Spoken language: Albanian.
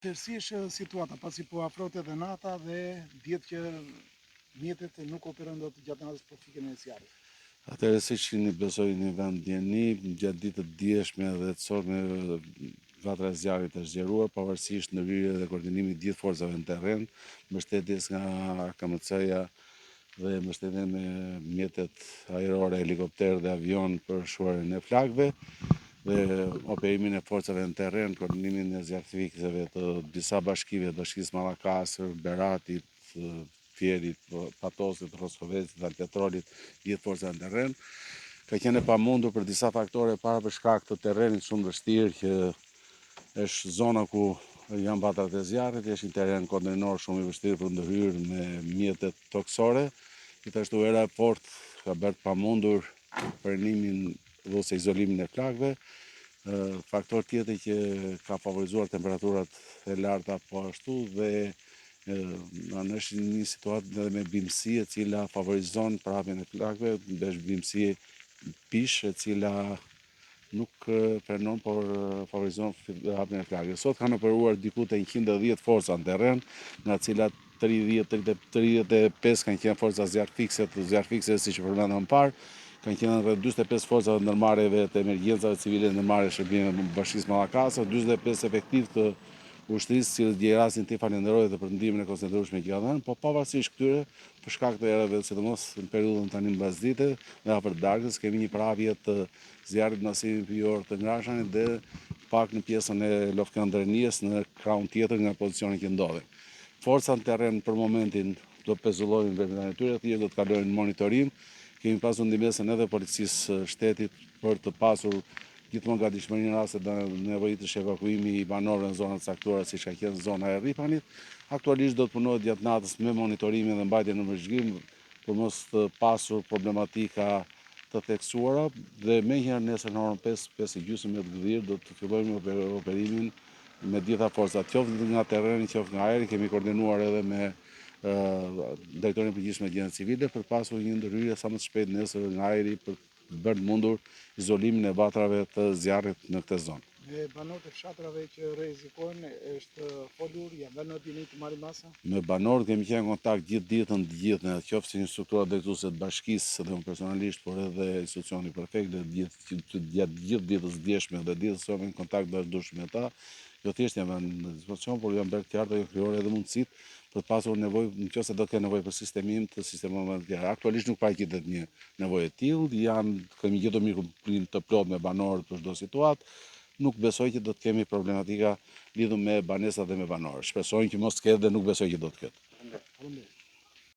Si është situata, pasi po afrohet edhe nata dhe dihet që mjetet nuk operojnë dot gjatë natës për fikën e zjarrit. Atëherë siç keni besoj një vend djeni, gjatë ditë të dieshme dhe të sotme vatra e zjarrit është zgjeruar pavarësisht ndërhyrjes dhe koordinimit të gjithë forcave në terren, mbështetjes nga KMC-ja dhe mbështetje me mjetet ajrore, helikopter dhe avion për shuarjen e flakëve dhe operimin e forcave në terren, koordinimin e zjarrfikësve të disa bashkive, Bashkisë Mallakasër, Beratit, Fierit, Patosit, Roskovecit, Alpetrolit, gjithë forcat në terren. Ka qenë e pamundur për disa faktore para për shkak të terrenit shumë vështirë që është zona ku janë vatrat e zjarrit, është një terren kontenor shumë i vështirë për ndërhyrë me mjetet toksore. Gjithashtu era e fortë ka bërë pamundur pranimin ose izolimin e flakëve. Faktor tjetër që ka favorizuar temperaturat e larta po ashtu dhe është një situatë edhe me bimësi e cila favorizon prapjen e flakëve, është bimësi pish e cila nuk frenon, por favorizon hapjen e flakëve. Sot kanë operuar diku te 110 forca në terren, nga të cilat 35 kanë qenë forca zjarrfikse siç përmendëm më parë. Kanë qenë rreth 45 forca të ndërmarrjeve të emergjencave civile ndërmarrje shërbime të Bashkisë Mallakasër, 45 efektiv të ushtrisë, cilët gjerasin të falenderoj dhe për ndihmën e koncentrueshme që ka dhënë, po pavarësisht këtyre, për shkak të erave, sidomos në periudhën tani mbasdite dhe afër darkës, kemi një prapje të zjarrit në masimin hyjor të Ngrashanit dhe pak në pjesën e Lofkëndrënies në krahun tjetër nga pozicioni që ndodhen. Forca në terren për momentin do pezullojnë vendin e tyre, thjesht do të kalojnë monitorim. Kemi pasur ndihmesën edhe policisë shtetit për të pasur gjithmonë gatishmëri në raste të nevojitësh evakuimi i banorëve në zona të caktuara siç ka qenë zona e Rripanit. Aktualisht do të punohet gjatë natës me monitorimin dhe mbajtjen në vëzhgim për mos të pasur problematika të theksuara dhe menjëherë nesër në orën 5:30 me të gdhirë do të fillojmë operimin me gjitha forcat, qoftë nga terreni, qoftë nga ajri. Kemi koordinuar edhe me drejtorin përgjithshëm të Gjendjes Civile për pasur një ndërhyrje sa më të shpejtë nesër nga ajri për bërë mundur izolimin e vatrave të zjarrit në këtë zonë. Me banorët e fshatrave që rrezikojnë, është folur, janë vënë në dini të marrin masa? Me banorët kemi qenë në kontakt gjithë ditën, qoftë si një struktura drejtuese të bashkisë dhe unë personalisht, por edhe institucioni prefekt, gjatë gjithë ditës djeshme dhe ditës së në kontakt vazhdueshëm me ta. Jo thjesht janë në dispozicion, por janë bërë të qarta, janë krijuar edhe mundësitë për të pasur nevojë, nëse do të kenë nevojë për sistemim të sistemeve të tjera. Aktualisht nuk paraqitet një nevojë e tillë, kemi gjetur mirëkuptim të plotë me banorët për çdo situatë. Nuk besoj që do të kemi problematika lidhur me banesat dhe me banorët. Shpresoj që mos të ketë dhe nuk besoj që do të ketë.